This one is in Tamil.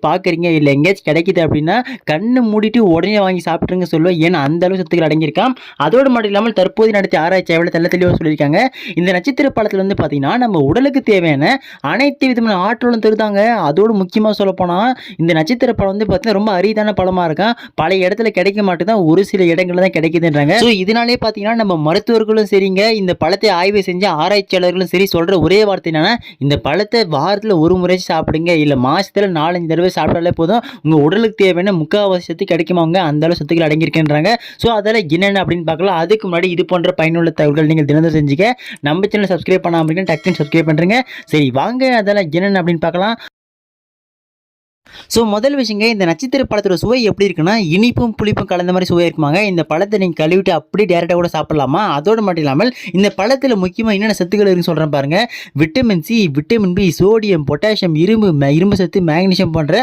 பார்க்குறீங்க இல்லை எங்கேயாச்சும் கிடைக்குது அப்படின்னா கண்ணு மூடிட்டு உடனே வாங்கி சாப்பிட்ருங்க சொல்லுவேன். ஏன்னா அந்த அளவு சத்துக்கள் அடங்கியிருக்காம். அதோடு மட்டும் இல்லாமல் தற்போது நடத்திய ஆராய்ச்சி எவ்வளோ தெளிவாக சொல்லியிருக்காங்க. இந்த நட்சத்திர பழத்தில் வந்து பார்த்தீங்கன்னா நம்ம உடலுக்கு தேவையான அனைத்து விதமான ஆற்றலும் தருதாங்க. அதோடு முக்கியமாக சொல்லப்போனால் இந்த நட்சத்திர பழம் வந்து பார்த்தீங்கன்னா ரொம்ப அரிதான பழமாக இருக்கும். பழைய இடத்துல கிடைக்க மாட்டேதான், ஒரு சில இடங்கள்ல தான் கிடைக்குதுன்றாங்க. ஸோ இதனாலே பார்த்தீங்கன்னா நம்ம மருத்துவர்களும் சரிங்க, இந்த பழத்தை ஆய்வு செஞ்ச ஆராய்ச்சியாளர்களும் சரி சொல்ற ஒரே வார்த்தை என்னன்னா, இந்த பழத்தை வாரத்தில் ஒரு முறை சாப்பிடுங்க, இல்லை மாசத்துல 4-5 தடவை சாப்பிட்டாலே போதும், உங்க உடலுக்கு தேவையான முக்கால்வாசி சத்து கிடைக்குமாங்க. அந்த அளவு சத்துக்கள் அடங்கியிருக்கின்றாங்க. ஸோ அதெல்லாம் என்னென்ன அப்படின்னு பார்க்கலாம். அதுக்கு முன்னாடி இது போன்ற பயனுள்ள தகவல்கள் நீங்கள் தினந்தோறும் செஞ்சுக்க நம்ம சேனல் சப்ஸ்கிரைப் பண்ணாம இருக்கீங்க, டக்குன்னு சப்ஸ்கிரைப் பண்ணுறேங்க. சரி வாங்க அதெல்லாம் என்னென்ன அப்படின்னு பார்க்கலாம். ஸோ முதல் விஷயங்க, இந்த நட்சத்திர பழத்தோட சுவை எப்படி இருக்குன்னா இனிப்பும் புளிப்பும் கலந்த மாதிரி சுவை இருக்குமாங்க. இந்த பழத்தை நீங்கள் கழுவிட்டு அப்படியே டேரெக்டாக கூட சாப்பிடலாமா. அதோடு மட்டும் இல்லாமல் இந்த பழத்தில் முக்கியமாக என்னென்ன சத்துக்கள் இருக்குன்னு சொல்கிறேன் பாருங்க. Vitamin C, vitamin B, sodium, potassium, இரும்பு சத்து, மேக்னீசியம் போன்ற